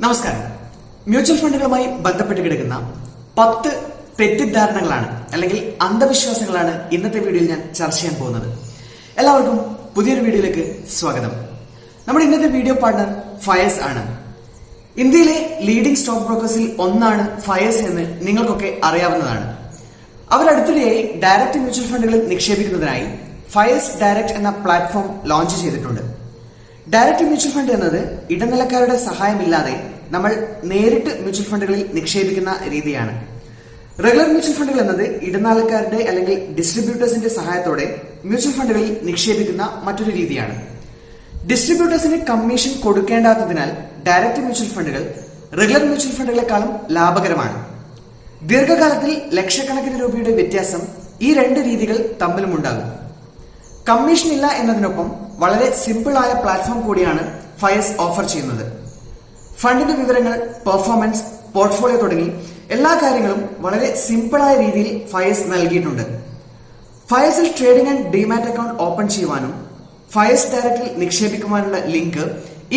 നമസ്കാരം. മ്യൂച്വൽ ഫണ്ടുകളുമായി ബന്ധപ്പെട്ട് കിടക്കുന്ന 10 തെറ്റിദ്ധാരണകളാണ് അല്ലെങ്കിൽ അന്ധവിശ്വാസങ്ങളാണ് ഇന്നത്തെ വീഡിയോയിൽ ഞാൻ ചർച്ച ചെയ്യാൻ പോകുന്നത്. എല്ലാവർക്കും പുതിയൊരു വീഡിയോയിലേക്ക് സ്വാഗതം. നമ്മുടെ ഇന്നത്തെ വീഡിയോ പാർട്ണർ ഫയസ് ആണ്. ഇന്ത്യയിലെ ലീഡിംഗ് സ്റ്റോക്ക് ബ്രോക്കേഴ്സിൽ ഒന്നാണ് ഫയസ് എന്ന് നിങ്ങൾക്കൊക്കെ അറിയാവുന്നതാണ്. അവരടുത്തിടെയായി ഡയറക്റ്റ് മ്യൂച്വൽ ഫണ്ടുകളിൽ നിക്ഷേപിക്കുന്നതിനായി ഫയസ് ഡയറക്റ്റ് എന്ന പ്ലാറ്റ്ഫോം ലോഞ്ച് ചെയ്തിട്ടുണ്ട്. ഡയറക്റ്റ് മ്യൂച്വൽ ഫണ്ട് എന്നത് ഇടനിലക്കാരുടെ സഹായമില്ലാതെ നമ്മൾ നേരിട്ട് മ്യൂച്വൽ ഫണ്ടുകളിൽ നിക്ഷേപിക്കുന്ന രീതിയാണ്. റെഗുലർ മ്യൂച്വൽ ഫണ്ടുകൾ എന്നത് ഇടനിലക്കാരുടെ അല്ലെങ്കിൽ ഡിസ്ട്രിബ്യൂട്ടേഴ്സിന്റെ സഹായത്തോടെ മ്യൂച്വൽ ഫണ്ടുകളിൽ നിക്ഷേപിക്കുന്ന മറ്റൊരു രീതിയാണ്. ഡിസ്ട്രിബ്യൂട്ടേഴ്സിന് കമ്മീഷൻ കൊടുക്കേണ്ടാത്തതിനാൽ ഡയറക്റ്റ് മ്യൂച്വൽ ഫണ്ടുകൾ റെഗുലർ മ്യൂച്വൽ ഫണ്ടുകളെക്കാളും ലാഭകരമാണ്. ദീർഘകാലത്തിൽ ലക്ഷക്കണക്കിന് രൂപയുടെ വ്യത്യാസം ഈ രണ്ട് രീതികൾ തമ്മിലുമുണ്ടാകും. കമ്മീഷൻ ഇല്ല എന്നതിനൊപ്പം വളരെ സിമ്പിൾ ആയ പ്ലാറ്റ്ഫോം കൂടിയാണ് ഫയസ് ഓഫർ ചെയ്യുന്നത്. ഫണ്ടിന്റെ വിവരങ്ങൾ, പെർഫോമൻസ്, പോർട്ട്ഫോളിയോ തുടങ്ങി എല്ലാ കാര്യങ്ങളും വളരെ സിമ്പിളായ രീതിയിൽ ഫയസ് നൽകിയിട്ടുണ്ട്. ഫയസിൽ trading and demat account open ചെയ്യുവാനും ഫയസ് ഡയറക്റ്റിൽ നിക്ഷേപിക്കുവാനുള്ള ലിങ്ക്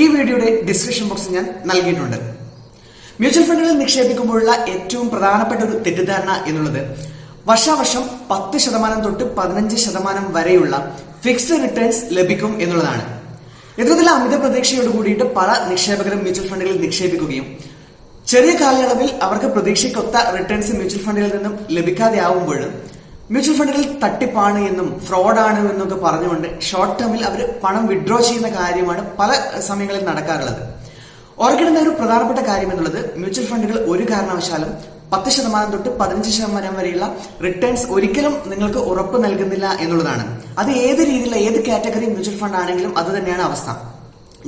ഈ വീഡിയോയുടെ ഡിസ്ക്രിപ്ഷൻ ബോക്സിൽ ഞാൻ നൽകിയിട്ടുണ്ട്. മ്യൂച്വൽ ഫണ്ടുകളിൽ നിക്ഷേപിക്കുമ്പോഴുള്ള ഏറ്റവും പ്രധാനപ്പെട്ട ഒരു തെറ്റിദ്ധാരണ എന്നുള്ളത് വർഷാവർഷം 10% തൊട്ട് 15% വരെയുള്ള ഫിക്സ്ഡ് റിട്ടേൺസ് ലഭിക്കും എന്നുള്ളതാണ്. യഥാർത്ഥത്തിൽ അമിത പ്രതീക്ഷയോട് കൂടിയിട്ട് പല നിക്ഷേപകരും മ്യൂച്വൽ ഫണ്ടുകളിൽ നിക്ഷേപിക്കുകയും ചെറിയ കാലയളവിൽ അവർക്ക് പ്രതീക്ഷയ്ക്കൊത്ത റിട്ടേൺസ് മ്യൂച്വൽ ഫണ്ടുകളിൽ നിന്നും ലഭിക്കാതെ ആവുമ്പോൾ മ്യൂച്വൽ ഫണ്ടുകൾ തട്ടിപ്പാണ് എന്നും ഫ്രോഡാണ് എന്നൊക്കെ പറഞ്ഞുകൊണ്ട് ഷോർട്ട് ടേമിൽ അവർ പണം വിഡ്രോ ചെയ്യുന്ന കാര്യമാണ് പല സമയങ്ങളിൽ നടക്കാറുള്ളത്. ഓർക്കേണ്ടുന്ന ഒരു പ്രധാനപ്പെട്ട കാര്യം എന്നുള്ളത് മ്യൂച്വൽ ഫണ്ടുകൾ ഒരു കാരണവശാലും 10% തൊട്ട് 15% വരെയുള്ള റിട്ടേൺസ് ഒരിക്കലും നിങ്ങൾക്ക് ഉറപ്പ് നൽകുന്നില്ല എന്നുള്ളതാണ്. അത് ഏത് രീതിയിലുള്ള ഏത് കാറ്റഗറി മ്യൂച്വൽ ഫണ്ട് ആണെങ്കിലും അത് തന്നെയാണ് അവസ്ഥ.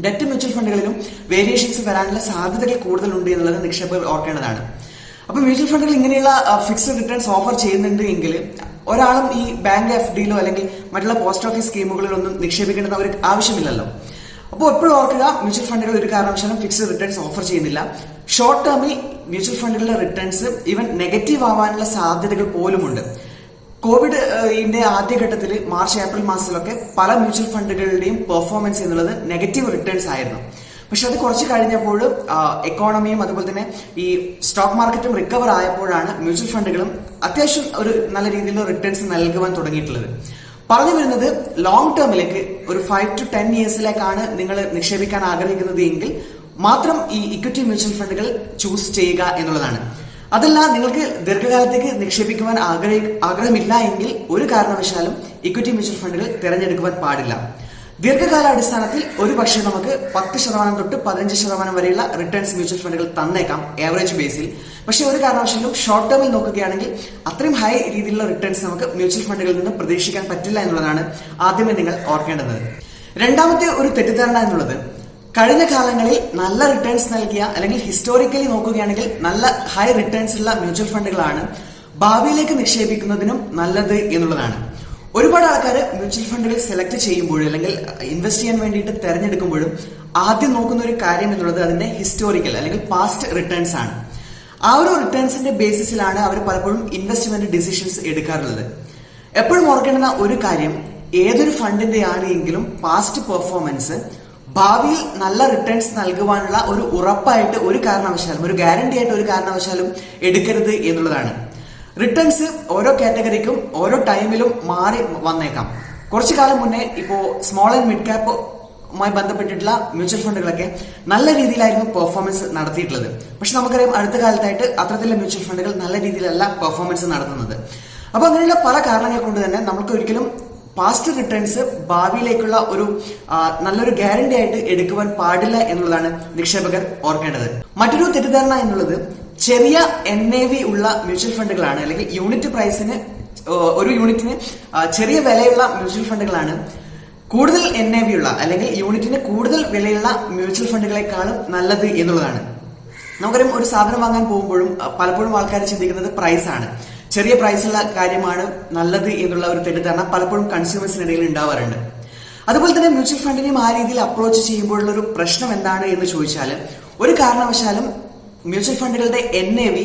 ഡെറ്റ് മ്യൂച്വൽ ഫണ്ടുകളിലും വേരിയേഷൻസ് വരാനുള്ള സാധ്യതകൾ കൂടുതലുണ്ട് എന്നുള്ളത് നിക്ഷേപകർ ഓർക്കേണ്ടതാണ്. അപ്പൊ മ്യൂച്വൽ ഫണ്ടുകൾ ഇങ്ങനെയുള്ള ഫിക്സ്ഡ് റിട്ടേൺസ് ഓഫർ ചെയ്യുന്നുണ്ട് എങ്കിൽ ഒരാളും ഈ ബാങ്ക് FDയിലോ അല്ലെങ്കിൽ മറ്റുള്ള പോസ്റ്റ് ഓഫീസ് സ്കീമുകളിലൊന്നും നിക്ഷേപിക്കേണ്ടത് അവർക്ക് ആവശ്യമില്ലല്ലോ. അപ്പോൾ എപ്പോഴും ഓർക്കുക, മ്യൂച്വൽ ഫണ്ടുകൾ ഒരു കാരണവശാലും ഫിക്സ്ഡ് റിട്ടേൺസ് ഓഫർ ചെയ്യുന്നില്ല. ഷോർട്ട് ടേമിൽ മ്യൂച്വൽ ഫണ്ടുകളുടെ റിട്ടേൺസ് ഈവൻ നെഗറ്റീവ് ആവാനുള്ള സാധ്യതകൾ പോലുമുണ്ട്. കോവിഡിന്റെ ആദ്യഘട്ടത്തിൽ മാർച്ച് ഏപ്രിൽ മാസത്തിലൊക്കെ പല മ്യൂച്വൽ ഫണ്ടുകളുടെയും പെർഫോമൻസ് എന്നുള്ളത് നെഗറ്റീവ് റിട്ടേൺസ് ആയിരുന്നു. പക്ഷെ അത് കുറച്ച് കഴിഞ്ഞപ്പോൾ എക്കോണമിയും അതുപോലെ തന്നെ ഈ സ്റ്റോക്ക് മാർക്കറ്റും റിക്കവർ ആയപ്പോഴാണ് മ്യൂച്വൽ ഫണ്ടുകളും അത്യാവശ്യം ഒരു നല്ല രീതിയിലുള്ള റിട്ടേൺസ് നൽകുവാൻ തുടങ്ങിയിട്ടുള്ളത്. പറഞ്ഞു വരുന്നത് ലോങ് ടേമിലേക്ക് ഒരു 5 to 10 ഇയേഴ്സിലേക്കാണ് നിങ്ങൾ നിക്ഷേപിക്കാൻ ആഗ്രഹിക്കുന്നത് എങ്കിൽ മാത്രം ഈ ഇക്വിറ്റി മ്യൂച്വൽ ഫണ്ടുകൾ ചൂസ് ചെയ്യുക എന്നുള്ളതാണ്. അതല്ല, നിങ്ങൾക്ക് ദീർഘകാലത്തേക്ക് നിക്ഷേപിക്കുവാൻ ആഗ്രഹമില്ല എങ്കിൽ ഒരു കാരണവശാലും ഇക്വിറ്റി മ്യൂച്വൽ ഫണ്ടുകൾ തിരഞ്ഞെടുക്കുവാൻ പാടില്ല. ദീർഘകാലാടിസ്ഥാനത്തിൽ ഒരു പക്ഷേ നമുക്ക് 10% തൊട്ട് 15% വരെയുള്ള റിട്ടേൺസ് മ്യൂച്വൽ ഫണ്ടുകൾ തന്നേക്കാം ആവറേജ് ബേസിൽ. പക്ഷെ ഒരു കാരണവശാലും ഷോർട്ട് ടേമിൽ നോക്കുകയാണെങ്കിൽ അത്രയും ഹൈ രീതിയിലുള്ള റിട്ടേൺസ് നമുക്ക് മ്യൂച്വൽ ഫണ്ടുകളിൽ നിന്ന് പ്രതീക്ഷിക്കാൻ പറ്റില്ല എന്നുള്ളതാണ് ആദ്യമേ നിങ്ങൾ ഓർക്കേണ്ടത്. രണ്ടാമത്തെ ഒരു തെറ്റിദ്ധാരണ എന്നുള്ളത് കഴിഞ്ഞ കാലങ്ങളിൽ നല്ല റിട്ടേൺസ് നൽകിയ അല്ലെങ്കിൽ ഹിസ്റ്റോറിക്കലി നോക്കുകയാണെങ്കിൽ നല്ല ഹൈ റിട്ടേൺസ് ഉള്ള മ്യൂച്വൽ ഫണ്ടുകളാണ് ഭാവിയിലേക്ക് നിക്ഷേപിക്കുന്നതിനും നല്ലത് എന്നുള്ളതാണ്. ഒരുപാട് ആൾക്കാർ മ്യൂച്വൽ ഫണ്ടുകൾ സെലക്ട് ചെയ്യുമ്പോഴും അല്ലെങ്കിൽ ഇൻവെസ്റ്റ് ചെയ്യാൻ വേണ്ടിയിട്ട് തെരഞ്ഞെടുക്കുമ്പോഴും ആദ്യം നോക്കുന്ന ഒരു കാര്യം എന്നുള്ളത് അതിന്റെ ഹിസ്റ്റോറിക്കൽ അല്ലെങ്കിൽ പാസ്റ്റ് റിട്ടേൺസ് ആണ്. ആ ഒരു റിട്ടേൺസിന്റെ ബേസിസിലാണ് അവർ പലപ്പോഴും ഇൻവെസ്റ്റ്മെന്റ് ഡിസിഷൻസ് എടുക്കാറുള്ളത്. എപ്പോഴും ഓർക്കേണ്ടുന്ന ഒരു കാര്യം, ഏതൊരു ഫണ്ടിന്റെ ആണെങ്കിലും പാസ്റ്റ് പെർഫോമൻസ് ഭാവിയിൽ നല്ല റിട്ടേൺസ് നൽകുവാനുള്ള ഒരു ഉറപ്പായിട്ട് ഒരു കാരണവശാലും, ഒരു ഗ്യാരണ്ടി ആയിട്ട് ഒരു കാരണവശാലും എടുക്കരുത് എന്നുള്ളതാണ്. റിട്ടേൺസ് ഓരോ കാറ്റഗറിക്കും ഓരോ ടൈമിലും മാറി വന്നേക്കാം. കുറച്ചു കാലം മുന്നേ ഇപ്പോ സ്മോൾ ആൻഡ് മിഡ് ക്യാപ്പുമായി ബന്ധപ്പെട്ടിട്ടുള്ള മ്യൂച്വൽ ഫണ്ടുകളൊക്കെ നല്ല രീതിയിലായിരുന്നു പെർഫോമൻസ് നടത്തിയിട്ടുള്ളത്. പക്ഷെ നമുക്കറിയാം അടുത്ത കാലത്തായിട്ട് അത്തരത്തിലുള്ള മ്യൂച്വൽ ഫണ്ടുകൾ നല്ല രീതിയിലല്ല പെർഫോമൻസ് നടത്തുന്നത്. അപ്പൊ അങ്ങനെയുള്ള പല കാരണങ്ങൾ കൊണ്ട് തന്നെ നമുക്ക് ഒരിക്കലും പാസ്റ്റ് റിട്ടേൺസ് ഭാവിയിലേക്കുള്ള ഒരു നല്ലൊരു ഗ്യാരണ്ടി ആയിട്ട് എടുക്കുവാൻ പാടില്ല എന്നുള്ളതാണ് നിക്ഷേപകർ ഓർക്കേണ്ടത്. മറ്റൊരു തെറ്റിദ്ധാരണ എന്നുള്ളത് ചെറിയ NAV ഉള്ള മ്യൂച്വൽ ഫണ്ടുകളാണ് അല്ലെങ്കിൽ യൂണിറ്റ് പ്രൈസിന് ഒരു യൂണിറ്റിന് ചെറിയ വിലയുള്ള മ്യൂച്വൽ ഫണ്ടുകളാണ് കൂടുതൽ NAV ഉള്ള അല്ലെങ്കിൽ യൂണിറ്റിന് കൂടുതൽ വിലയുള്ള മ്യൂച്വൽ ഫണ്ടുകളെക്കാളും നല്ലത് എന്നുള്ളതാണ്. നമുക്കറിയാം, ഒരു സാധനം വാങ്ങാൻ പോകുമ്പോഴും പലപ്പോഴും ആൾക്കാർ ചിന്തിക്കുന്നത് പ്രൈസാണ്. ചെറിയ പ്രൈസുള്ള കാര്യമാണ് നല്ലത് എന്നുള്ള ഒരു തെറ്റിദ്ധാരണ പലപ്പോഴും കൺസ്യൂമേഴ്സിനിടയിൽ ഉണ്ടാവാറുണ്ട്. അതുപോലെ തന്നെ മ്യൂച്വൽ ഫണ്ടിനെയും ആ രീതിയിൽ അപ്രോച്ച് ചെയ്യുമ്പോഴുള്ള ഒരു പ്രശ്നം എന്താണ് എന്ന് ചോദിച്ചാൽ, ഒരു കാരണവശാലും മ്യൂച്വൽ ഫണ്ടുകളുടെ NAV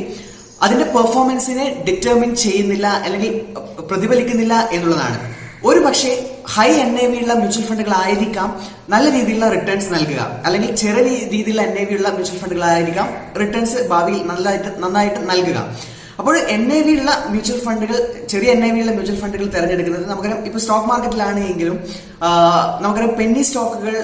അതിന്റെ പെർഫോമൻസിനെ ഡിറ്റർമിൻ ചെയ്യുന്നില്ല അല്ലെങ്കിൽ പ്രതിഫലിക്കുന്നില്ല എന്നുള്ളതാണ്. ഒരു പക്ഷേ ഹൈ NAV ഉള്ള മ്യൂച്വൽ ഫണ്ടുകളായിരിക്കാം നല്ല രീതിയിലുള്ള റിട്ടേൺസ് നൽകുക, അല്ലെങ്കിൽ ചെറിയ രീതിയിലുള്ള NAV ഉള്ള മ്യൂച്വൽ ഫണ്ടുകളായിരിക്കാം റിട്ടേൺസ് ഭാവിയിൽ നന്നായിട്ട് നൽകുക. അപ്പോൾ NAV ഉള്ള മ്യൂച്വൽ ഫണ്ടുകൾ, ചെറിയ NAV ഉള്ള മ്യൂച്വൽ ഫണ്ടുകൾ തിരഞ്ഞെടുക്കുന്നത് നമുക്കറിയാം. ഇപ്പൊ സ്റ്റോക്ക് മാർക്കറ്റിലാണെങ്കിലും നമുക്കറിയാം പെന്നി സ്റ്റോക്കുകൾ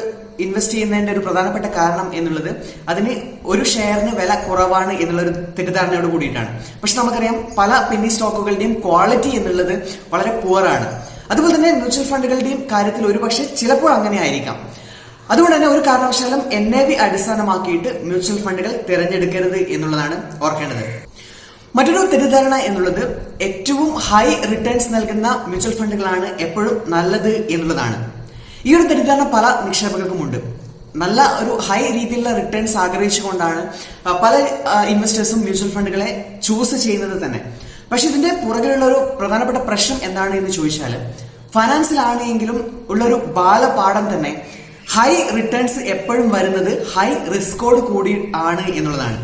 ഇൻവെസ്റ്റ് ചെയ്യുന്നതിന്റെ ഒരു പ്രധാനപ്പെട്ട കാരണം എന്നുള്ളത് അതിന് ഒരു ഷെയറിന് വില കുറവാണ് എന്നുള്ള ഒരു തെറ്റിദ്ധാരണയോട് കൂടിയിട്ടാണ്. പക്ഷെ നമുക്കറിയാം പല പെന്നി സ്റ്റോക്കുകളുടെയും ക്വാളിറ്റി എന്നുള്ളത് വളരെ പുവറാണ്. അതുപോലെ തന്നെ മ്യൂച്വൽ ഫണ്ടുകളുടെയും കാര്യത്തിൽ ഒരുപക്ഷെ ചിലപ്പോൾ അങ്ങനെ ആയിരിക്കാം. അതുകൊണ്ട് തന്നെ ഒരു കാരണവശാലും NAV അടിസ്ഥാനമാക്കിയിട്ട് മ്യൂച്വൽ ഫണ്ടുകൾ തിരഞ്ഞെടുക്കരുത് എന്നുള്ളതാണ് ഓർക്കേണ്ടത്. മറ്റൊരു തെറ്റിദ്ധാരണ എന്നുള്ളത് ഏറ്റവും ഹൈ റിട്ടേൺസ് നൽകുന്ന മ്യൂച്വൽ ഫണ്ടുകളാണ് എപ്പോഴും നല്ലത് എന്നുള്ളതാണ്. ഈ ഒരു തെറ്റിദ്ധാരണ പല നിക്ഷേപകർക്കുമുണ്ട്. നല്ല ഒരു ഹൈ രീതിയിലുള്ള റിട്ടേൺസ് ആഗ്രഹിച്ചുകൊണ്ടാണ് പല ഇൻവെസ്റ്റേഴ്സും മ്യൂച്വൽ ഫണ്ടുകളെ ചൂസ് ചെയ്യുന്നത് തന്നെ. പക്ഷെ ഇതിന്റെ പുറകിലുള്ള ഒരു പ്രധാനപ്പെട്ട പ്രശ്നം എന്താണ് എന്ന് ചോദിച്ചാൽ, ഫൈനാൻസിലാണെങ്കിലും ഉള്ളൊരു ബാലപാഠം തന്നെ ഹൈ റിട്ടേൺസ് എപ്പോഴും വരുന്നത് ഹൈ റിസ്കോട് കൂടി ആണ് എന്നുള്ളതാണ്.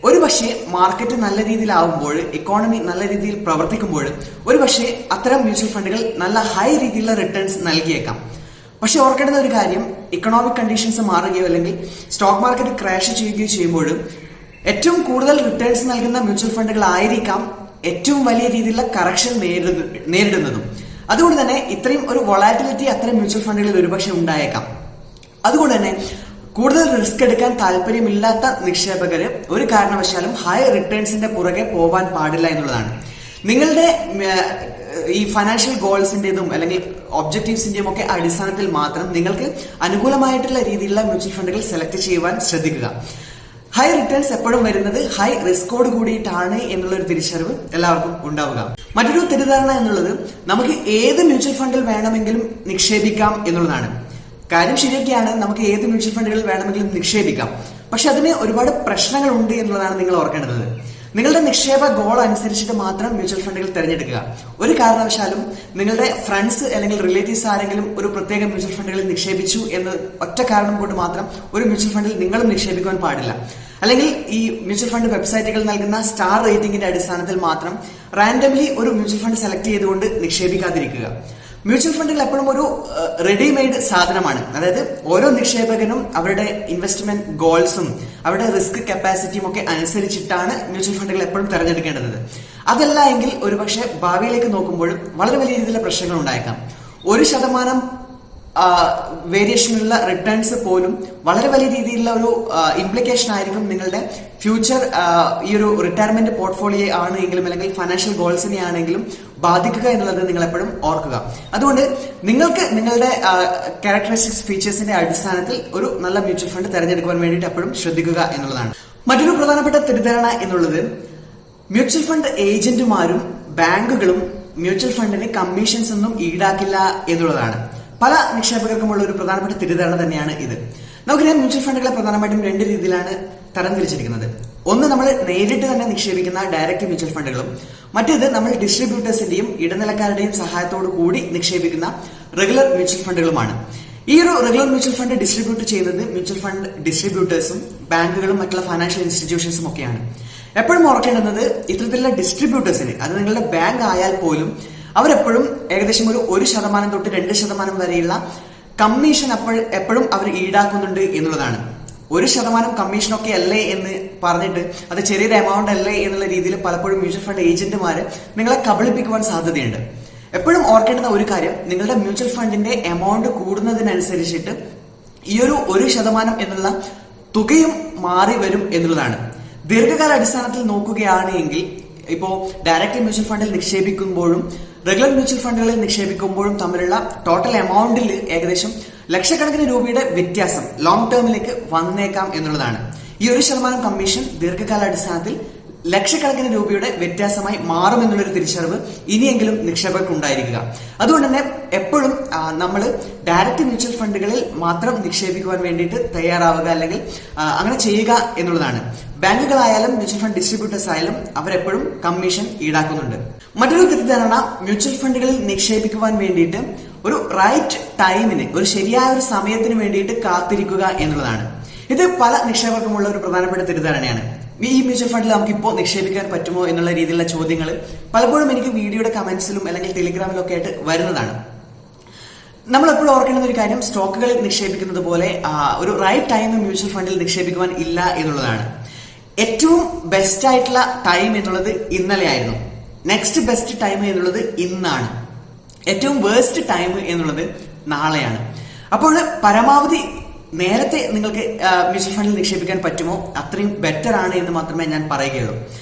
ഒരു പക്ഷേ മാർക്കറ്റ് നല്ല രീതിയിലാവുമ്പോൾ, ഇക്കോണമി നല്ല രീതിയിൽ പ്രവർത്തിക്കുമ്പോൾ ഒരു പക്ഷേ അത്തരം മ്യൂച്വൽ ഫണ്ടുകൾ നല്ല ഹൈ രീതിയിലുള്ള റിട്ടേൺസ് നൽകിയേക്കാം. പക്ഷെ ഓർക്കേണ്ടുന്ന ഒരു കാര്യം, ഇക്കണോമിക് കണ്ടീഷൻസ് മാറുകയോ അല്ലെങ്കിൽ സ്റ്റോക്ക് മാർക്കറ്റ് ക്രാഷ് ചെയ്യുകയോ ചെയ്യുമ്പോൾ ഏറ്റവും കൂടുതൽ റിട്ടേൺസ് നൽകുന്ന മ്യൂച്വൽ ഫണ്ടുകളായിരിക്കാം ഏറ്റവും വലിയ രീതിയിലുള്ള കറക്ഷൻ നേരിടുന്നതും. അതുകൊണ്ട് തന്നെ ഇത്രയും ഒരു വൊളാറ്റിലിറ്റി അത്തരം മ്യൂച്വൽ ഫണ്ടുകളിൽ ഒരുപക്ഷെ ഉണ്ടായേക്കാം. അതുകൊണ്ട് തന്നെ കൂടുതൽ റിസ്ക് എടുക്കാൻ താല്പര്യമില്ലാത്ത നിക്ഷേപകര് ഒരു കാരണവശാലും ഹൈ റിട്ടേൺസിന്റെ പുറകെ പോവാൻ പാടില്ല എന്നുള്ളതാണ്. നിങ്ങളുടെ ഈ ഫൈനാൻഷ്യൽ ഗോൾസിന്റേതും അല്ലെങ്കിൽ ഒബ്ജക്റ്റീവ്സിന്റെയും ഒക്കെ അടിസ്ഥാനത്തിൽ മാത്രം നിങ്ങൾക്ക് അനുകൂലമായിട്ടുള്ള രീതിയിലുള്ള മ്യൂച്വൽ ഫണ്ടുകൾ സെലക്ട് ചെയ്യുവാൻ ശ്രദ്ധിക്കുക. ഹൈ റിട്ടേൺസ് എപ്പോഴും വരുന്നത് ഹൈ റിസ്കോട് കൂടിയിട്ടാണ് എന്നുള്ള ഒരു തിരിച്ചറിവ് എല്ലാവർക്കും ഉണ്ടാവുക. മറ്റൊരു തെറ്റിദ്ധാരണ എന്നുള്ളത് നമുക്ക് ഏത് മ്യൂച്വൽ ഫണ്ടിൽ വേണമെങ്കിലും നിക്ഷേപിക്കാം എന്നുള്ളതാണ്. കാര്യം ശരിയൊക്കെയാണ്, നമുക്ക് ഏത് മ്യൂച്വൽ ഫണ്ടുകളിൽ വേണമെങ്കിലും നിക്ഷേപിക്കാം. പക്ഷെ അതിന് ഒരുപാട് പ്രശ്നങ്ങളുണ്ട് എന്നുള്ളതാണ് നിങ്ങൾ ഓർക്കേണ്ടത്. നിങ്ങളുടെ നിക്ഷേപ ഗോൾ അനുസരിച്ചിട്ട് മാത്രം മ്യൂച്വൽ ഫണ്ടുകൾ തിരഞ്ഞെടുക്കുക. ഒരു കാരണവശാലും നിങ്ങളുടെ ഫ്രണ്ട്സ് അല്ലെങ്കിൽ റിലേറ്റീവ്സ് ആരെങ്കിലും ഒരു പ്രത്യേക മ്യൂച്വൽ ഫണ്ടുകളിൽ നിക്ഷേപിച്ചു എന്ന് ഒറ്റ കാരണം കൊണ്ട് മാത്രം ഒരു മ്യൂച്വൽ ഫണ്ടിൽ നിങ്ങളും നിക്ഷേപിക്കുവാൻ പാടില്ല. അല്ലെങ്കിൽ ഈ മ്യൂച്വൽ ഫണ്ട് വെബ്സൈറ്റുകൾ നൽകുന്ന സ്റ്റാർ റേറ്റിംഗിന്റെ അടിസ്ഥാനത്തിൽ മാത്രം റാൻഡംലി ഒരു മ്യൂച്വൽ ഫണ്ട് സെലക്ട് ചെയ്തുകൊണ്ട് നിക്ഷേപിക്കാതിരിക്കുക. മ്യൂച്വൽ ഫണ്ടുകൾ എപ്പോഴും ഒരു റെഡിമെയ്ഡ് സാധനമാണ്. അതായത് ഓരോ നിക്ഷേപകനും അവരുടെ ഇൻവെസ്റ്റ്മെന്റ് ഗോൾസും അവരുടെ റിസ്ക് കപ്പാസിറ്റിയും ഒക്കെ അനുസരിച്ചിട്ടാണ് മ്യൂച്വൽ ഫണ്ടുകൾ എപ്പോഴും തിരഞ്ഞെടുക്കേണ്ടത്. അതല്ല എങ്കിൽ ഒരുപക്ഷെ ഭാവിയിലേക്ക് നോക്കുമ്പോഴും വളരെ വലിയ രീതിയിലുള്ള പ്രശ്നങ്ങൾ ഉണ്ടായേക്കാം. 1% വേരിയേഷനുള്ള റിട്ടേൺസ് പോലും വളരെ വലിയ രീതിയിലുള്ള ഒരു ഇംപ്ലിക്കേഷൻ ആയിരിക്കും നിങ്ങളുടെ ഫ്യൂച്ചർ ഈ ഒരു റിട്ടയർമെന്റ് പോർട്ട്ഫോളിയോ ആണെങ്കിലും അല്ലെങ്കിൽ ഫൈനാൻഷ്യൽ ഗോൾസിനെ ആണെങ്കിലും ബാധിക്കുക എന്നുള്ളത് നിങ്ങൾ എപ്പോഴും ഓർക്കുക. അതുകൊണ്ട് നിങ്ങൾക്ക് നിങ്ങളുടെ ക്യാരക്ടറിസ്റ്റിക്സ് ഫീച്ചേഴ്സിന്റെ അടിസ്ഥാനത്തിൽ ഒരു നല്ല മ്യൂച്വൽ ഫണ്ട് തിരഞ്ഞെടുക്കുവാൻ വേണ്ടിയിട്ട് എപ്പോഴും ശ്രദ്ധിക്കുക എന്നുള്ളതാണ്. മറ്റൊരു പ്രധാനപ്പെട്ട തെറ്റിദ്ധാരണ എന്നുള്ളത് മ്യൂച്വൽ ഫണ്ട് ഏജന്റുമാരും ബാങ്കുകളും മ്യൂച്വൽ ഫണ്ടിന് കമ്മീഷൻസ് ഒന്നും ഈടാക്കില്ല എന്നുള്ളതാണ്. പല നിക്ഷേപകർക്കുമുള്ള ഒരു പ്രധാനപ്പെട്ട തെറ്റിദ്ധാരണ തന്നെയാണ് ഇത്. നമുക്കറിയാം മ്യൂച്വൽ ഫണ്ടുകളെ പ്രധാനമായിട്ടും 2 രീതിയിലാണ് തരംതിരിച്ചിരിക്കുന്നത്. ഒന്ന് നമ്മൾ നേരിട്ട് തന്നെ നിക്ഷേപിക്കുന്ന ഡയറക്റ്റ് മ്യൂച്വൽ ഫണ്ടുകളും, മറ്റേത് നമ്മൾ ഡിസ്ട്രിബ്യൂട്ടേഴ്സിന്റെയും ഇടനിലക്കാരുടെയും സഹായത്തോടു കൂടി നിക്ഷേപിക്കുന്ന റെഗുലർ മ്യൂച്വൽ ഫണ്ടുകളുമാണ്. ഈ ഒരു റെഗുലർ മ്യൂച്വൽ ഫണ്ട് ഡിസ്ട്രിബ്യൂട്ട് ചെയ്യുന്നത് മ്യൂച്വൽ ഫണ്ട് ഡിസ്ട്രിബ്യൂട്ടേഴ്സും ബാങ്കുകളും മറ്റുള്ള ഫൈനാൻഷ്യൽ ഇൻസ്റ്റിറ്റ്യൂഷൻസും ഒക്കെയാണ്. എപ്പോഴും ഓർക്കേണ്ടുന്നത് ഇത്തരത്തിലുള്ള ഡിസ്ട്രിബ്യൂട്ടേഴ്സിന്, അത് നിങ്ങളുടെ ബാങ്ക് ആയാൽ പോലും അവരെപ്പോഴും ഏകദേശം ഒരു 1% തൊട്ട് 2% വരെയുള്ള കമ്മീഷൻ എപ്പോഴും അവർ ഈടാക്കുന്നുണ്ട് എന്നുള്ളതാണ്. 1% കമ്മീഷനൊക്കെ അല്ലേ എന്ന് പറഞ്ഞിട്ട് അത് ചെറിയൊരു എമൗണ്ട് അല്ലേ എന്നുള്ള രീതിയിൽ പലപ്പോഴും മ്യൂച്വൽ ഫണ്ട് ഏജന്റുമാര് നിങ്ങളെ കബളിപ്പിക്കുവാൻ സാധ്യതയുണ്ട്. എപ്പോഴും ഓർക്കേണ്ടുന്ന ഒരു കാര്യം, നിങ്ങളുടെ മ്യൂച്വൽ ഫണ്ടിന്റെ എമൗണ്ട് കൂടുന്നതിനനുസരിച്ചിട്ട് ഈ ഒരു 1% എന്നുള്ള തുകയും മാറി വരും എന്നുള്ളതാണ്. ദീർഘകാല അടിസ്ഥാനത്തിൽ നോക്കുകയാണെങ്കിൽ ഇപ്പോ ഡയറക്റ്റ് മ്യൂച്വൽ ഫണ്ടിൽ നിക്ഷേപിക്കുമ്പോഴും റെഗുലർ മ്യൂച്വൽ ഫണ്ടുകളിൽ നിക്ഷേപിക്കുമ്പോഴും തമ്മിലുള്ള ടോട്ടൽ എമൗണ്ടിൽ ഏകദേശം ലക്ഷക്കണക്കിന് രൂപയുടെ വ്യത്യാസം ലോങ് ടേമിലേക്ക് വന്നേക്കാം എന്നുള്ളതാണ്. ഈ 1% കമ്മീഷൻ ദീർഘകാല അടിസ്ഥാനത്തിൽ ലക്ഷക്കണക്കിന് രൂപയുടെ വ്യത്യാസമായി മാറുമെന്നുള്ളൊരു തിരിച്ചറിവ് ഇനിയെങ്കിലും നിക്ഷേപകർക്ക് ഉണ്ടായിരിക്കുക. അതുകൊണ്ട് തന്നെ എപ്പോഴും നമ്മൾ ഡയറക്റ്റ് മ്യൂച്വൽ ഫണ്ടുകളിൽ മാത്രം നിക്ഷേപിക്കുവാൻ വേണ്ടിയിട്ട് തയ്യാറാവുക, അല്ലെങ്കിൽ അങ്ങനെ ചെയ്യുക എന്നുള്ളതാണ്. ബാങ്കുകളായാലും മ്യൂച്വൽ ഫണ്ട് ഡിസ്ട്രിബ്യൂട്ടേഴ്സ് ആയാലും അവരെപ്പോഴും കമ്മീഷൻ ഈടാക്കുന്നുണ്ട്. മറ്റൊരു തെറ്റിദ്ധാരണ, മ്യൂച്വൽ ഫണ്ടുകളിൽ നിക്ഷേപിക്കുവാൻ വേണ്ടിയിട്ട് ഒരു റൈറ്റ് ടൈമിന്, ഒരു ശരിയായ ഒരു സമയത്തിന് വേണ്ടിയിട്ട് കാത്തിരിക്കുക എന്നുള്ളതാണ്. ഇത് പല നിക്ഷേപകർക്കുമുള്ള ഒരു പ്രധാനപ്പെട്ട തെറ്റിദ്ധാരണയാണ്. ഈ മ്യൂച്വൽ ഫണ്ടിൽ നമുക്ക് ഇപ്പോൾ നിക്ഷേപിക്കാൻ പറ്റുമോ എന്നുള്ള രീതിയിലുള്ള ചോദ്യങ്ങൾ പലപ്പോഴും എനിക്ക് വീഡിയോയുടെ കമന്റ്സിലും അല്ലെങ്കിൽ ടെലിഗ്രാമിലും ഒക്കെ ആയിട്ട് വരുന്നതാണ്. നമ്മൾ എപ്പോഴും ഓർക്കേണ്ടുന്ന ഒരു കാര്യം, സ്റ്റോക്കുകളിൽ നിക്ഷേപിക്കുന്നത് പോലെ ഒരു റൈറ്റ് ടൈം മ്യൂച്വൽ ഫണ്ടിൽ നിക്ഷേപിക്കുവാൻ ഇല്ല എന്നുള്ളതാണ്. ഏറ്റവും ബെസ്റ്റ് ആയിട്ടുള്ള ടൈം എന്നുള്ളത് ഇന്നലെ ആയിരുന്നു. നെക്സ്റ്റ് ബെസ്റ്റ് ടൈം എന്നുള്ളത് ഇന്നാണ്. ഏറ്റവും വേസ്റ്റ് ടൈം എന്നുള്ളത് നാളെയാണ്. അപ്പോൾ പരമാവധി നേരത്തെ നിങ്ങൾക്ക് മ്യൂച്വൽ ഫണ്ടിൽ നിക്ഷേപിക്കാൻ പറ്റുമോ അത്രയും ബെറ്റർ ആണ് എന്ന് മാത്രമേ ഞാൻ പറയുകയുള്ളൂ.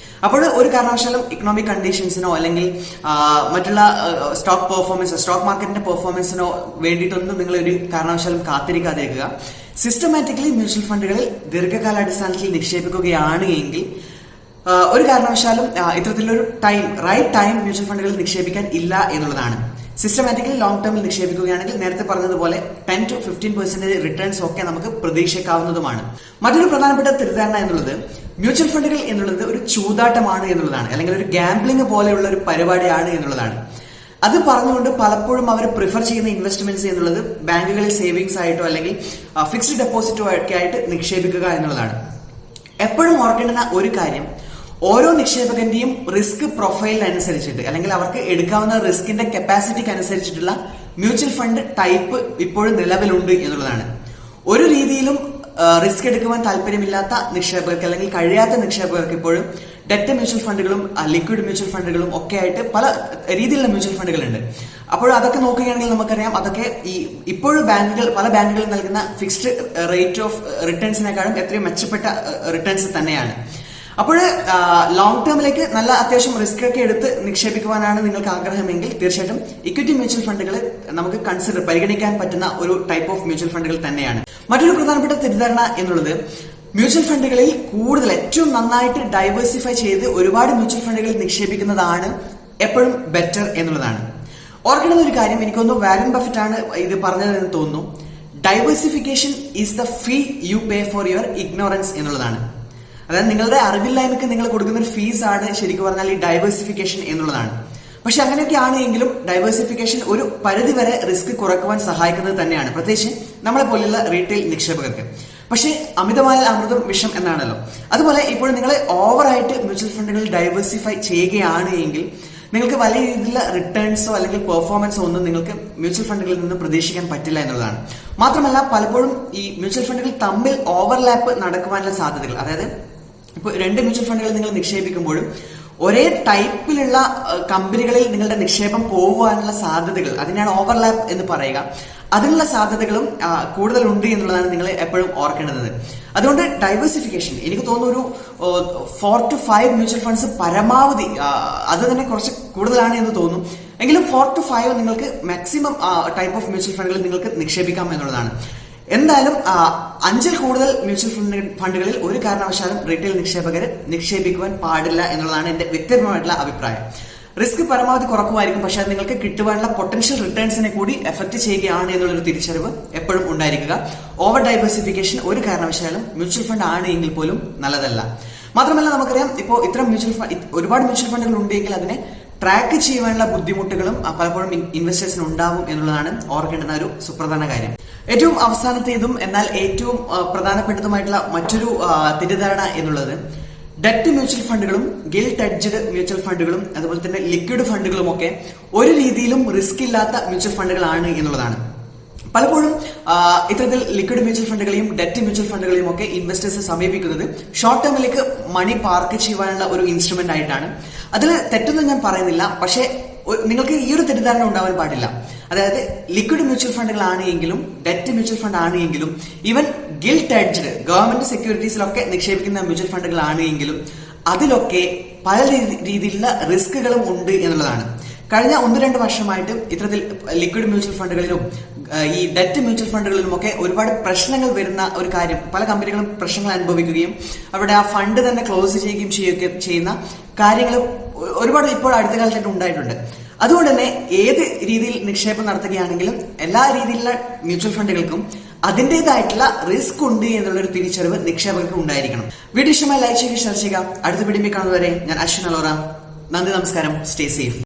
അപ്പോൾ ഒരു കാരണവശാലും ഇക്കണോമിക് കണ്ടീഷൻസിനോ അല്ലെങ്കിൽ മറ്റുള്ള സ്റ്റോക്ക് മാർക്കറ്റിന്റെ പെർഫോമൻസിനോ വേണ്ടിയിട്ടൊന്നും നിങ്ങൾ ഒരു കാരണവശാലും കാത്തിരിക്കാതിരിക്കുക. സിസ്റ്റമാറ്റിക്കലി മ്യൂച്വൽ ഫണ്ടുകളിൽ ദീർഘകാലാടിസ്ഥാനത്തിൽ നിക്ഷേപിക്കുകയാണ് എങ്കിൽ ഒരു കാരണവശാലും ഇത്തരത്തിലൊരു റൈറ്റ് ടൈം മ്യൂച്വൽ ഫണ്ടുകളിൽ നിക്ഷേപിക്കാൻ ഇല്ല എന്നുള്ളതാണ്. സിസ്റ്റമാറ്റിക്കലി ലോങ് ടേമിൽ നിക്ഷേപിക്കുകയാണെങ്കിൽ നേരത്തെ പറഞ്ഞതുപോലെ 10 to 15% റിട്ടേൺസ് ഒക്കെ നമുക്ക് പ്രതീക്ഷിക്കാവുന്നതുമാണ്. മറ്റൊരു പ്രധാനപ്പെട്ട തെറ്റിദ്ധാരണ എന്നുള്ളത് മ്യൂച്വൽ ഫണ്ടുകൾ എന്നുള്ളത് ഒരു ചൂതാട്ടമാണ് എന്നുള്ളതാണ്, അല്ലെങ്കിൽ ഒരു ഗാംബ്ലിംഗ് പോലെയുള്ള ഒരു പരിപാടിയാണ് എന്നുള്ളതാണ്. അത് പറഞ്ഞുകൊണ്ട് പലപ്പോഴും അവർ പ്രിഫർ ചെയ്യുന്ന ഇൻവെസ്റ്റ്മെന്റ്സ് എന്നുള്ളത് ബാങ്കുകളിൽ സേവിങ്സ് ആയിട്ടോ അല്ലെങ്കിൽ ഫിക്സ്ഡ് ഡെപ്പോസിറ്റോ ഒക്കെ ആയിട്ട് നിക്ഷേപിക്കുക എന്നുള്ളതാണ്. എപ്പോഴും ഓർക്കേണ്ടുന്ന ഒരു കാര്യം, ഓരോ നിക്ഷേപകന്റെയും റിസ്ക് പ്രൊഫൈലിനനുസരിച്ചിട്ട് അല്ലെങ്കിൽ അവർക്ക് എടുക്കാവുന്ന റിസ്കിന്റെ കപ്പാസിറ്റിക്ക് അനുസരിച്ചിട്ടുള്ള മ്യൂച്വൽ ഫണ്ട് ടൈപ്പ് ഇപ്പോഴും നിലവിലുണ്ട് എന്നുള്ളതാണ്. ഒരു രീതിയിലും റിസ്ക് എടുക്കുവാൻ താല്പര്യമില്ലാത്ത നിക്ഷേപകർക്ക് അല്ലെങ്കിൽ കഴിയാത്ത നിക്ഷേപകർക്ക് ഇപ്പോഴും ഡെറ്റ് മ്യൂച്വൽ ഫണ്ടുകളും ലിക്വിഡ് മ്യൂച്വൽ ഫണ്ടുകളും ഒക്കെ ആയിട്ട് പല രീതിയിലുള്ള മ്യൂച്വൽ ഫണ്ടുകളുണ്ട്. അപ്പോൾ അതൊക്കെ നോക്കുകയാണെങ്കിൽ നമുക്കറിയാം അതൊക്കെ ഇപ്പോഴും പല ബാങ്കുകൾ നൽകുന്ന ഫിക്സ്ഡ് റേറ്റ് ഓഫ് റിട്ടേൺസിനെക്കാളും എത്രയും മെച്ചപ്പെട്ട റിട്ടേൺസ് തന്നെയാണ്. അപ്പോൾ ലോങ് ടേമിലേക്ക് നല്ല അത്യാവശ്യം റിസ്ക് ഒക്കെ എടുത്ത് നിക്ഷേപിക്കുവാനാണ് നിങ്ങൾക്ക് ആഗ്രഹമെങ്കിൽ തീർച്ചയായിട്ടും ഇക്വിറ്റി മ്യൂച്വൽ ഫണ്ടുകൾ നമുക്ക് പരിഗണിക്കാൻ പറ്റുന്ന ഒരു ടൈപ്പ് ഓഫ് മ്യൂച്വൽ ഫണ്ടുകൾ തന്നെയാണ്. മറ്റൊരു പ്രധാനപ്പെട്ട തെറ്റിദ്ധാരണ എന്നുള്ളത് മ്യൂച്വൽ ഫണ്ടുകളിൽ കൂടുതൽ ഏറ്റവും നന്നായിട്ട് ഡൈവേഴ്സിഫൈ ചെയ്ത് ഒരുപാട് മ്യൂച്വൽ ഫണ്ടുകളിൽ നിക്ഷേപിക്കുന്നതാണ് എപ്പോഴും ബെറ്റർ എന്നുള്ളതാണ്. ഓർക്കേണ്ടുന്ന ഒരു കാര്യം, എനിക്കൊന്ന് വാരൻ ബഫറ്റ് ആണ് ഇത് പറഞ്ഞതെന്ന് തോന്നുന്നു. Diversification is the fee U pay for your ignorance എന്നുള്ളതാണ്. അതായത് നിങ്ങളുടെ അറിവില്ലായ്മയ്ക്ക് നിങ്ങൾ കൊടുക്കുന്ന ഒരു ഫീസ് ആണ് ശരിക്കും പറഞ്ഞാൽ ഈ ഡൈവേഴ്സിഫിക്കേഷൻ എന്നുള്ളതാണ്. പക്ഷെ അങ്ങനെയൊക്കെ ആണെങ്കിലും ഡൈവേഴ്സിഫിക്കേഷൻ ഒരു പരിധി വരെ റിസ്ക് കുറയ്ക്കുവാൻ സഹായിക്കുന്നത് തന്നെയാണ്, പ്രത്യേകിച്ച് നമ്മളെ പോലെയുള്ള റീറ്റെയിൽ നിക്ഷേപകർക്ക്. പക്ഷേ അമിതമായ അമൃതം വിഷം എന്നാണല്ലോ. അതുപോലെ ഇപ്പോൾ നിങ്ങൾ ഓവറായിട്ട് മ്യൂച്വൽ ഫണ്ടുകൾ ഡൈവേഴ്സിഫൈ ചെയ്യുകയാണ് എങ്കിൽ നിങ്ങൾക്ക് വലിയ രീതിയിലുള്ള റിട്ടേൺസോ അല്ലെങ്കിൽ പെർഫോമൻസോ ഒന്നും നിങ്ങൾക്ക് മ്യൂച്വൽ ഫണ്ടുകളിൽ നിന്ന് പ്രതീക്ഷിക്കാൻ പറ്റില്ല എന്നുള്ളതാണ്. മാത്രമല്ല പലപ്പോഴും ഈ മ്യൂച്വൽ ഫണ്ടുകൾ തമ്മിൽ ഓവർലാപ്പ് നടക്കുവാനുള്ള സാധ്യതകൾ, അതായത് ഇപ്പോൾ 2 മ്യൂച്വൽ ഫണ്ടുകളിൽ നിങ്ങൾ നിക്ഷേപിക്കുമ്പോഴും ഒരേ ടൈപ്പിലുള്ള കമ്പനികളിൽ നിങ്ങളുടെ നിക്ഷേപം പോകാനുള്ള സാധ്യതകൾ, അതിനാണ് ഓവർലാപ്പ് എന്ന് പറയുക, അതിനുള്ള സാധ്യതകളും കൂടുതലുണ്ട് എന്നുള്ളതാണ് നിങ്ങൾ എപ്പോഴും ഓർക്കേണ്ടത്. അതുകൊണ്ട് ഡൈവേഴ്സിഫിക്കേഷൻ എനിക്ക് തോന്നുന്നു ഒരു 4 to 5 മ്യൂച്വൽ ഫണ്ട്സ് പരമാവധി, അത് തന്നെ കുറച്ച് കൂടുതലാണ് എന്ന് തോന്നും, എങ്കിലും 4 to 5 നിങ്ങൾക്ക് മാക്സിമം ടൈപ്പ് ഓഫ് മ്യൂച്വൽ ഫണ്ടുകളിൽ നിങ്ങൾക്ക് നിക്ഷേപിക്കാം എന്നുള്ളതാണ്. എന്തായാലും 5-ൽ കൂടുതൽ മ്യൂച്വൽ ഫണ്ടുകളിൽ ഒരു കാരണവശാലും റീറ്റെയിൽ നിക്ഷേപകർ നിക്ഷേപിക്കുവാൻ പാടില്ല എന്നുള്ളതാണ് എന്റെ വ്യക്തിപരമായിട്ടുള്ള അഭിപ്രായം. റിസ്ക് പരമാവധി കുറക്കുമായിരിക്കും, പക്ഷെ അത് നിങ്ങൾക്ക് കിട്ടുവാനുള്ള പൊട്ടൻഷ്യൽ റിട്ടേൺസിനെ കൂടി എഫക്ട് ചെയ്യുകയാണ് എന്നുള്ളൊരു തിരിച്ചറിവ് എപ്പോഴും ഉണ്ടായിരിക്കുക. ഓവർ ഡൈവേഴ്സിഫിക്കേഷൻ ഒരു കാരണവശാലും മ്യൂച്വൽ ഫണ്ട് ആണ് എങ്കിൽ പോലും നല്ലതല്ല. മാത്രമല്ല നമുക്കറിയാം ഇപ്പോൾ ഇത്തരം ഒരുപാട് മ്യൂച്വൽ ഫണ്ടുകൾ ഉണ്ടെങ്കിൽ അതിനെ ട്രാക്ക് ചെയ്യുവാനുള്ള ബുദ്ധിമുട്ടുകളും പലപ്പോഴും ഇൻവെസ്റ്റേഴ്സിന് ഉണ്ടാവും എന്നുള്ളതാണ് ഓർക്കേണ്ടുന്ന ഒരു സുപ്രധാന കാര്യം. ഏറ്റവും അവസാനത്തേതും എന്നാൽ ഏറ്റവും പ്രധാനപ്പെട്ടതുമായിട്ടുള്ള മറ്റൊരു തെറ്റിദ്ധാരണ എന്നുള്ളത് ഡെറ്റ് മ്യൂച്വൽ ഫണ്ടുകളും ഗിൽറ്റ് എഡ്ജഡ് മ്യൂച്വൽ ഫണ്ടുകളും അതുപോലെ തന്നെ ലിക്വിഡ് ഫണ്ടുകളും ഒക്കെ ഒരു രീതിയിലും റിസ്ക് ഇല്ലാത്ത മ്യൂച്വൽ ഫണ്ടുകളാണ് എന്നുള്ളതാണ്. പലപ്പോഴും ഇത്തരത്തിൽ ലിക്വിഡ് മ്യൂച്വൽ ഫണ്ടുകളെയും ഡെറ്റ് മ്യൂച്വൽ ഫണ്ടുകളെയും ഒക്കെ ഇൻവെസ്റ്റേഴ്സ് സമീപിക്കുന്നത് ഷോർട്ട് ടേമിലേക്ക് മണി പാർക്ക് ചെയ്യുവാനുള്ള ഒരു ഇൻസ്ട്രുമെന്റ് ആയിട്ടാണ്. അതിൽ തെറ്റൊന്നും ഞാൻ പറയുന്നില്ല, പക്ഷേ നിങ്ങൾക്ക് ഈ ഒരു തെറ്റിദ്ധാരണ ഉണ്ടാവാൻ പാടില്ല. അതായത് ലിക്വിഡ് മ്യൂച്വൽ ഫണ്ടുകളാണ് എങ്കിലും ഡെറ്റ് മ്യൂച്വൽ ഫണ്ട് ആണ് എങ്കിലും ഈവൻ ഗിൽറ്റ് എഡ്ജഡ് ഗവൺമെന്റ് സെക്യൂരിറ്റീസിലൊക്കെ നിക്ഷേപിക്കുന്ന മ്യൂച്വൽ ഫണ്ടുകളാണ് എങ്കിലും അതിലൊക്കെ പല രീതിയിലുള്ള റിസ്കുകളും ഉണ്ട് എന്നുള്ളതാണ്. കഴിഞ്ഞ 1-2 വർഷമായിട്ട് ഇത്തരത്തിൽ ലിക്വിഡ് മ്യൂച്വൽ ഫണ്ടുകളിലും ഈ ഡെറ്റ് മ്യൂച്വൽ ഫണ്ടുകളിലും ഒക്കെ ഒരുപാട് പ്രശ്നങ്ങൾ വരുന്ന ഒരു കാര്യം, പല കമ്പനികളും പ്രശ്നങ്ങൾ അനുഭവിക്കുകയും അവരുടെ ആ ഫണ്ട് തന്നെ ക്ലോസ് ചെയ്യുകയും ചെയ്യുന്ന കാര്യങ്ങൾ ഒരുപാട് ഇപ്പോൾ അടുത്ത കാലത്തായിട്ട് ഉണ്ടായിട്ടുണ്ട്. അതുകൊണ്ട് തന്നെ ഏത് രീതിയിൽ നിക്ഷേപം നടത്തുകയാണെങ്കിലും എല്ലാ രീതിയിലുള്ള മ്യൂച്വൽ ഫണ്ടുകൾക്കും അതിൻ്റെതായിട്ടുള്ള റിസ്ക് ഉണ്ട് എന്നുള്ളൊരു തിരിച്ചറിവ് നിക്ഷേപകർക്ക് ഉണ്ടായിരിക്കണം. വീഡിയോ ഇഷ്ടമായി ലൈക്ക് ചെയ്യുക, ഷെയർ ചെയ്യുക. അടുത്ത വീഡിയോ കാണുന്നവരെ ഞാൻ അശ്വിൻ അലോറ. നന്ദി, നമസ്കാരം, സ്റ്റേ സേഫ്.